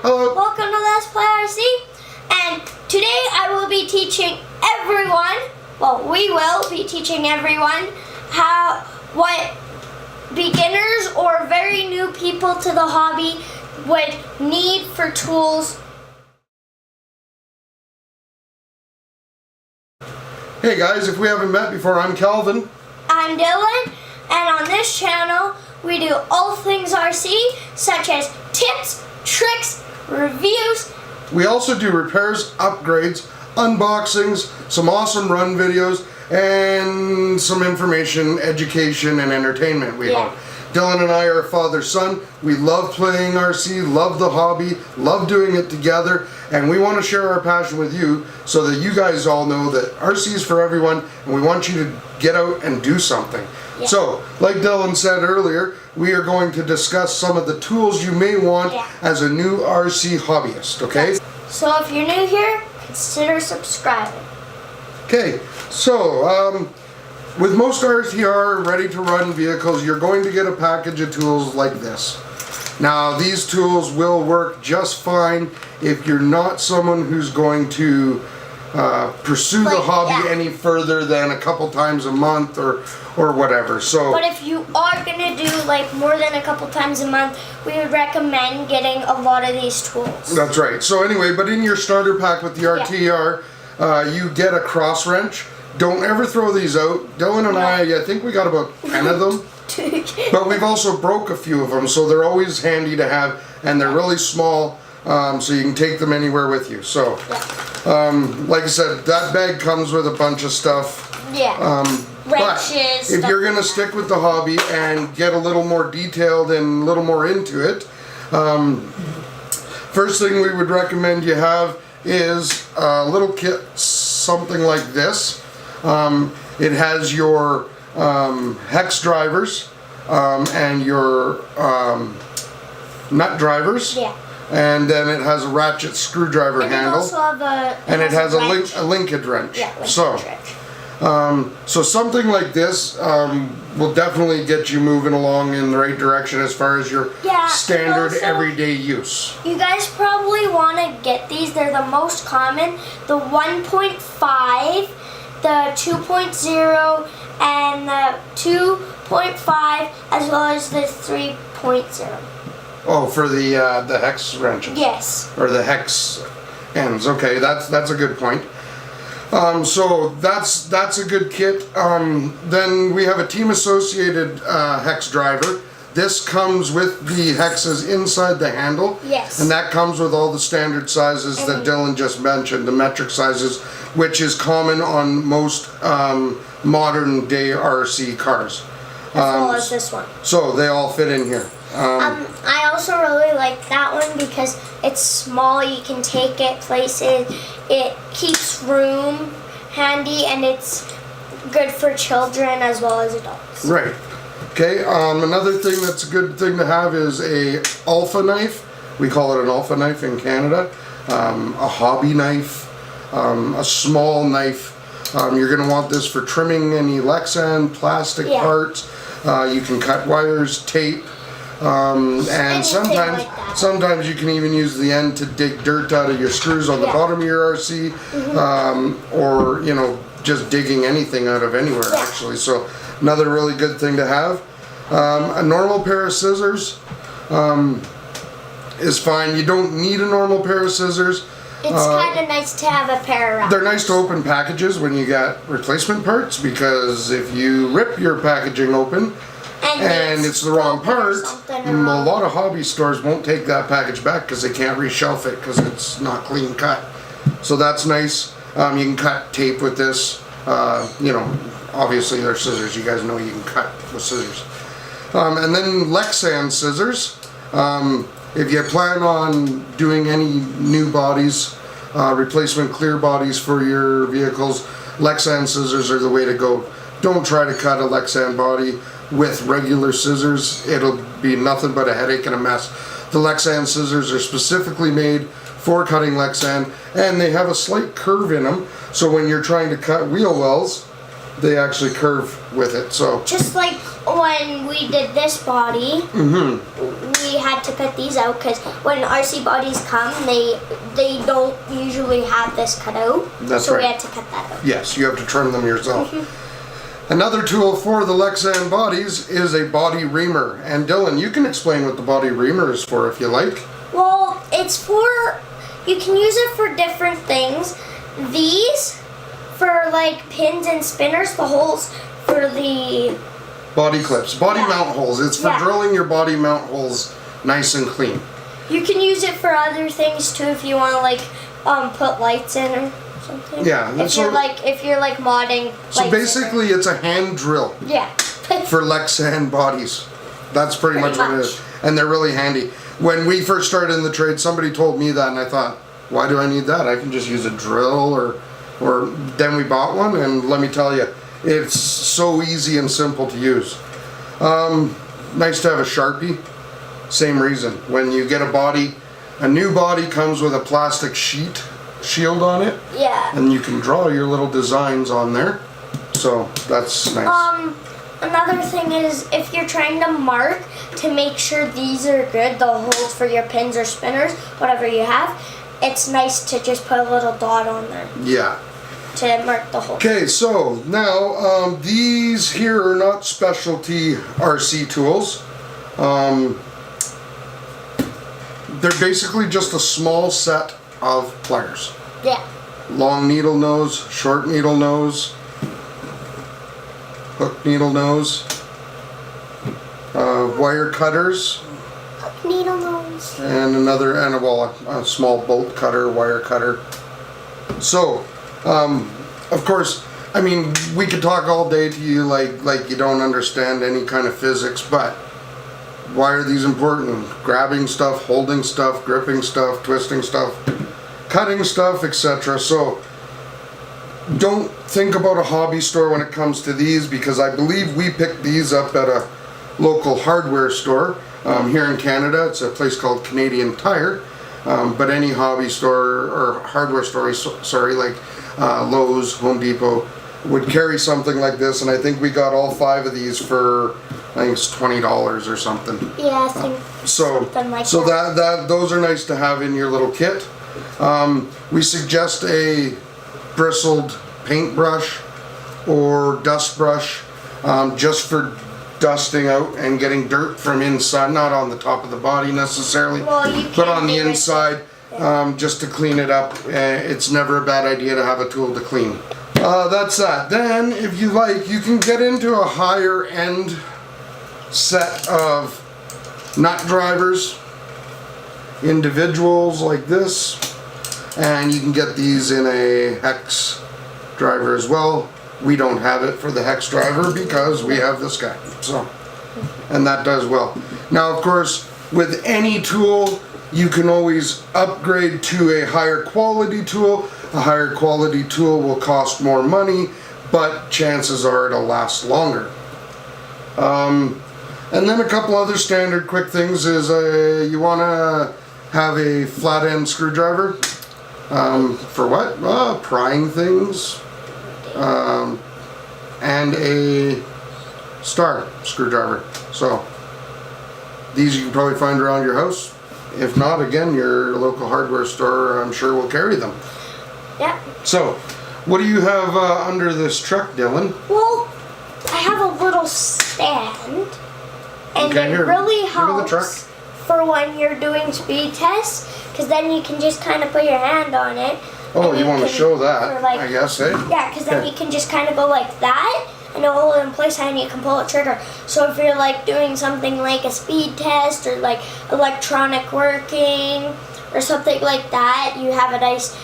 Hello. Welcome to Let's Play RC. And today I will be teaching everyone, well, we will be teaching everyone what beginners or very new people to the hobby would need for tools. Hey guys, if we haven't met before, I'm Calvin. I'm Dylan, and on this channel we do all things RC, such as tips, tricks, reviews. We also do repairs, upgrades, unboxings, some awesome run videos, and some information, education, and entertainment, we hope. Dylan and I are father-son. We love playing RC, love the hobby, love doing it together, and we want to share our passion with you so that you guys all know that RC is for everyone, and we want you to get out and do something. So, like Dylan said earlier, we are going to discuss some of the tools you may want as a new RC hobbyist, okay? So if you're new here, consider subscribing. Okay, so with most RTR ready to run vehicles, you're going to get a package of tools like this. Now, these tools will work just fine if you're not someone who's going to pursue the hobby any further than a couple times a month or whatever. So, but if you are gonna do like more than a couple times a month, we would recommend getting a lot of these tools. That's right. So anyway, but in your starter pack with the RTR, you get a cross wrench. Don't ever throw these out. Dylan and I think we got about 10 of them. But we've also broke a few of them, so they're always handy to have, and they're really small, so you can take them anywhere with you. So, like I said, that bag comes with a bunch of stuff. Wrenches. But if you're going to stick with the hobby and get a little more detailed and a little more into it, first thing we would recommend you have is a little kit, something like this. It has your hex drivers and your nut drivers. And then it has a ratchet screwdriver handle. And it has a linkage wrench. So something like this will definitely get you moving along in the right direction as far as your standard everyday use. You guys probably want to get these. They're the most common. The 1.5, the 2.0, and the 2.5, as well as the 3.0. Oh, for the hex wrenches? Yes. Or the hex ends. Okay, that's a good point. So that's a good kit. Then we have a team associated hex driver. This comes with the hexes inside the handle. Yes. And that comes with all the standard sizes that Dylan just mentioned, the metric sizes, which is common on most modern day RC cars. As well as this one. So they all fit in here. I also really like that one because it's small, you can take it places, it keeps room handy, and it's good for children as well as adults. Right. Okay, another thing that's a good thing to have is a alpha knife. We call it an alpha knife in Canada. A hobby knife, a small knife. You're going to want this for trimming any Lexan plastic parts. You can cut wires, tape, and sometimes you can even use the end to dig dirt out of your screws on the bottom of your RC, or just digging anything out of anywhere actually. So another really good thing to have. A normal pair of scissors is fine. You don't need a normal pair of scissors. It's kind of nice to have a pair of. They're nice to open packages when you got replacement parts, because if you rip your packaging open and it's the wrong part, a lot of hobby stores won't take that package back because they can't reshelf it because it's not clean cut. So that's nice. You can cut tape with this. Obviously they're scissors. You guys know you can cut with scissors. And then Lexan scissors. If you plan on doing any new bodies, replacement clear bodies for your vehicles, Lexan scissors are the way to go. Don't try to cut a Lexan body with regular scissors. It'll be nothing but a headache and a mess. The Lexan scissors are specifically made for cutting Lexan, and they have a slight curve in them, so when you're trying to cut wheel wells, they actually curve with it. So just like when we did this body, we had to cut these out because when RC bodies come, they don't usually have this cut out. That's so right. we had to cut that out. Yes, you have to trim them yourself. Another tool for the Lexan bodies is a body reamer. And Dylan, you can explain what the body reamer is for if you like. Well, it's for, you can use it for different things. These for like pins and spinners, the holes for the body clips, body Yeah. mount holes. It's for Yeah. drilling your body mount holes nice and clean. You can use it for other things too if you want to like put lights in or something. Yeah, If so- you're like modding. So lights basically it's a hand drill in. Yeah. for Lexan bodies. That's pretty much what it is. And they're really handy. When we first started in the trade, somebody told me that and I thought, why do I need that? I can just use a drill or then we bought one, and let me tell you, it's so easy and simple to use. Nice to have a Sharpie. Same reason. When you get a new body comes with a plastic shield on it, Yeah. and you can draw your little designs on there. So that's nice. Another thing is if you're trying to mark to make sure these are good, the holes for your pins or spinners, whatever you have, it's nice to just put a little dot on there Yeah. to mark the hole. Okay, so now these here are not specialty RC tools. They're basically just a small set of pliers. Yeah. Long needle nose, short needle nose, hook needle nose, wire cutters, Needle nose. and a small bolt cutter, wire cutter. So, of course, I mean, we could talk all day to you like you don't understand any kind of physics, but why are these important? Grabbing stuff, holding stuff, gripping stuff, twisting stuff, cutting stuff, etc. So don't think about a hobby store when it comes to these, because I believe we picked these up at a local hardware store here in Canada. It's a place called Canadian Tire, but any hobby store or hardware store, like Lowe's, Home Depot, would carry something like this, and I think we got all 5 of these for, I think it's $20 or something. Yeah, I think something like that. that those are nice to have in your little kit. We suggest a bristled paintbrush or dust brush, just for dusting out and getting dirt from inside, not on the top of the body necessarily, Well, you but can on the do it. inside, just to clean it up. It's never a bad idea to have a tool to clean. That's that. Then, if you like, you can get into a higher end set of nut drivers, individuals like this, and you can get these in a hex driver as well. We don't have it for the hex driver because we have this guy, so, and that does well. Now, of course, with any tool, you can always upgrade to a higher quality tool. A higher quality tool will cost more money, but chances are it'll last longer. And then a couple other standard quick things is you want to have a flat end screwdriver. For what? Prying things. And a star screwdriver. So these you can probably find around your house. If not, again, your local hardware store, I'm sure, will carry them. Yeah. So, what do you have under this truck, Dylan? Well, I have a little stand, and Okay, it here, really give me the truck. helps for when you're doing speed tests, because then you can just kind of put your hand on it. Oh, and you want to can- show that, for, like- I guess, eh? Yeah, because then Okay. you can just kind of go like that, and it'll hold it in place, and you can pull a trigger. So if you're like doing something like a speed test or like electronic working or something like that, you have a nice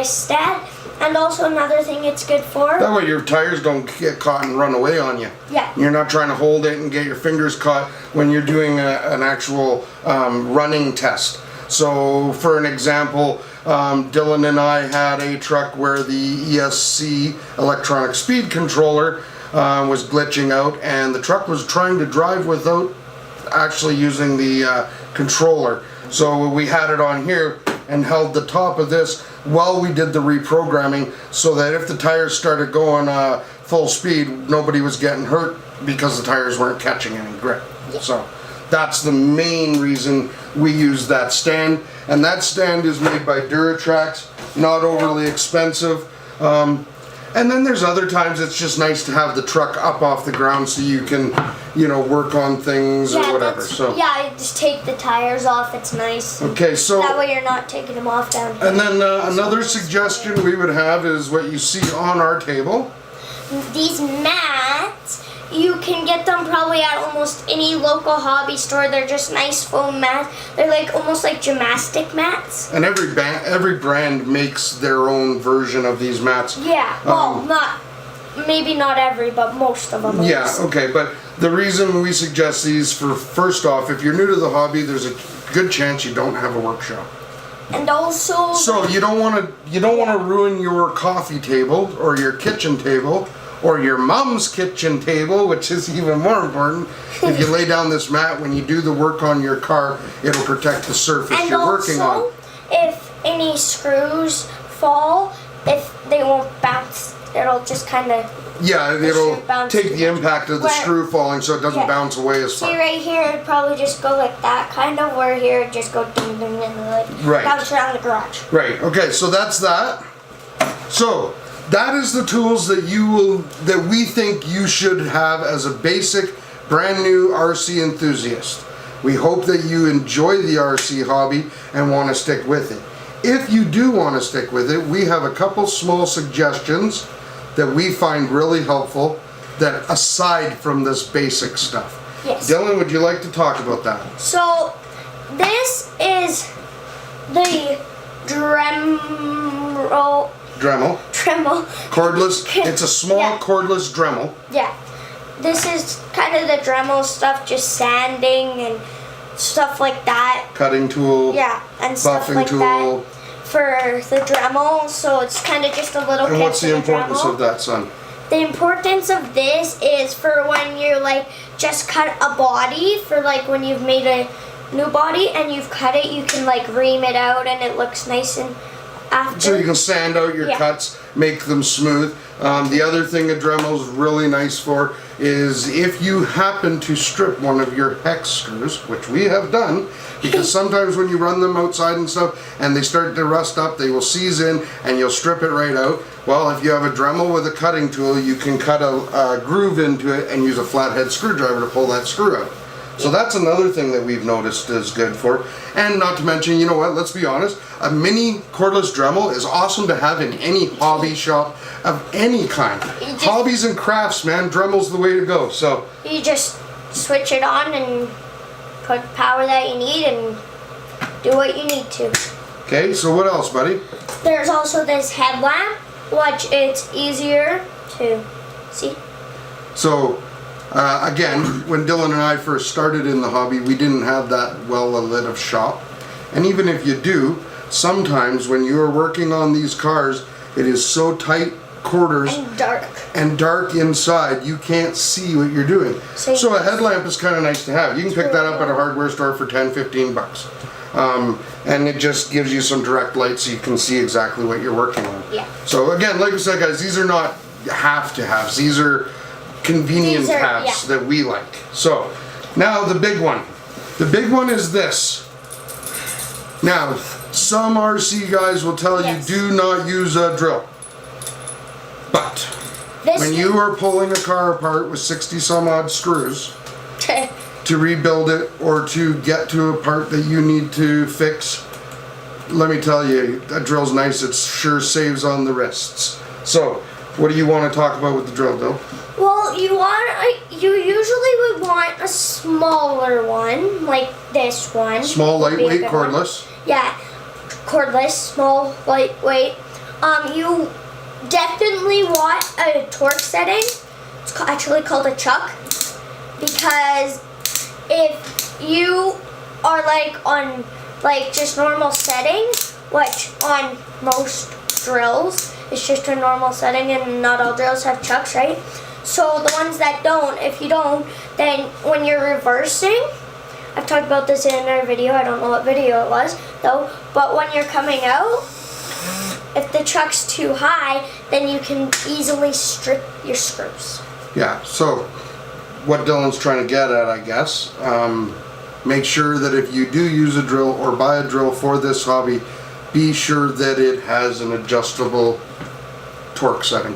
stand. And also another thing it's good for. That way your tires don't get caught and run away on you. Yeah. You're not trying to hold it and get your fingers caught when you're doing an actual running test. So for an example, Dylan and I had a truck where the ESC electronic speed controller was glitching out, and the truck was trying to drive without actually using the controller. So we had it on here and held the top of this while we did the reprogramming, so that if the tires started going full speed, nobody was getting hurt because the tires weren't catching any grip. Yeah. So that's the main reason we use that stand. And that stand is made by Duratrax, not overly expensive. And then there's other times it's just nice to have the truck up off the ground so you can, work on things or whatever. So yeah, just take the tires off. It's nice. Okay, so that way you're not taking them off down here. And then another suggestion we would have is what you see on our table. These mats, you can get them probably at almost any local hobby store. They're just nice foam mats. They're like almost like gymnastic mats. And every brand makes their own version of these mats. Yeah, well, maybe not every, but most of them. Yeah, okay, but the reason we suggest these first off, if you're new to the hobby, there's a good chance you don't have a workshop. And also, so you don't want to ruin your coffee table or your kitchen table or your mom's kitchen table, which is even more important. If you lay down this mat, when you do the work on your car, it'll protect the surface you're working on. And also, if any screws fall, if they won't bounce, it'll just kind of... Yeah, it'll take the impact of the screw falling so it doesn't bounce away as far. See right here, it'd probably just go like that, kind of, where here it'd just go ding ding and like bounce around the garage. Right, okay, so that's that. So, that is the tools that we think you should have as a basic, brand new RC enthusiast. We hope that you enjoy the RC hobby and want to stick with it. If you do want to stick with it, we have a couple small suggestions that we find really helpful, that aside from this basic stuff. Yes. Dylan, would you like to talk about that? So, this is the Dremel. Cordless. It's a small cordless Dremel. Yeah. This is kind of the Dremel stuff, just sanding and stuff like that. Cutting tool. Yeah, and stuff like tool. that for the Dremel. So it's kind of just a little kit. And what's the importance of that, son? The importance of this is for when you're like just cut a body, for like when you've made a new body and you've cut it, you can like ream it out and it looks nice and after. So you can sand out your cuts, make them smooth. The other thing a Dremel is really nice for is if you happen to strip one of your hex screws, which we have done, because sometimes when you run them outside and stuff and they start to rust up, they will seize in and you'll strip it right out. Well, if you have a Dremel with a cutting tool, you can cut a groove into it and use a flathead screwdriver to pull that screw out. So that's another thing that we've noticed is good for. And not to mention, you know what, let's be honest, a mini cordless Dremel is awesome to have in any hobby shop of any kind. Hobbies and crafts, man, Dremel's the way to go. So you just switch it on and put power that you need and do what you need to. Okay, so what else, buddy? There's also this headlamp, which it's easier to see. So again, when Dylan and I first started in the hobby, we didn't have that well-lit of shop. And even if you do, sometimes when you're working on these cars, it is so tight quarters and dark inside, you can't see what you're doing. So a headlamp is kind of nice to have. You can pick that up at a hardware store for 10-15 bucks. And it just gives you some direct light so you can see exactly what you're working on. Yeah. So again, like we said, guys, these are not have-to-haves. These are convenient tabs that we like. So now the big one. The big one is this. Now, some RC guys will tell you do not use a drill. But when you are pulling a car apart with 60 some odd screws to rebuild it or to get to a part that you need to fix, let me tell you, a drill's nice. It sure saves on the wrists. So what do you want to talk about with the drill, Bill? Well, you usually would want a smaller one, like this one. Small, lightweight, cordless. Yeah, cordless, small, lightweight. You definitely want a torque setting. It's actually called a chuck, because if you are like on like just normal setting, which on most drills it's just a normal setting, and not all drills have chucks, right? So the ones that don't, if you don't, then when you're reversing, I've talked about this in our video, I don't know what video it was though, but when you're coming out, if the truck's too high, then you can easily strip your screws. Yeah, so what Dylan's trying to get at, I guess, make sure that if you do use a drill or buy a drill for this hobby, be sure that it has an adjustable torque setting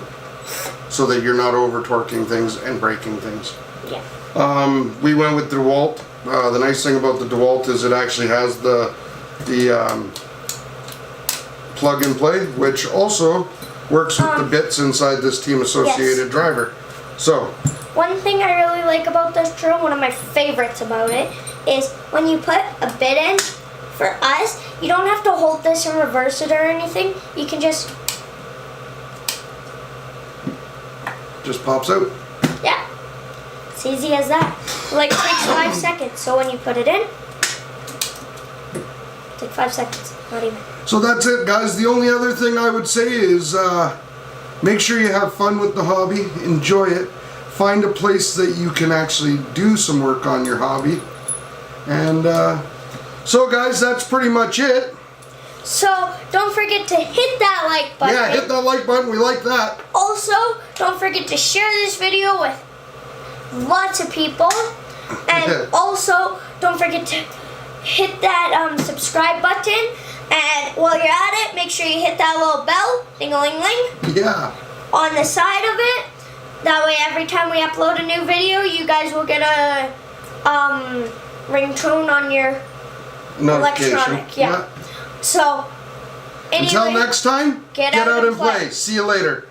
so that you're not over torquing things and breaking things. Yeah. We went with DeWalt. The nice thing about the DeWalt is it actually has the plug and play, which also works with the bits inside this team associated driver. So one thing I really like about this drill, one of my favorites about it, is when you put a bit in, for us, you don't have to hold this and reverse it or anything. You can just pops out. Yeah. It's easy as that. Like, it takes 5 seconds. So when you put it in, take 5 seconds. Not even. So that's it, guys. The only other thing I would say is make sure you have fun with the hobby. Enjoy it. Find a place that you can actually do some work on your hobby. And so, guys, that's pretty much it. So don't forget to hit that like button. Yeah, hit that like button. We like that. Also, don't forget to share this video with lots of people. And also, don't forget to hit that subscribe button. And while you're at it, make sure you hit that little bell, ding-a-ling-ling, Yeah. on the side of it. That way, every time we upload a new video, you guys will get a ringtone on your electronic. Yeah. So, anyway, until next time, get out and play. See you later.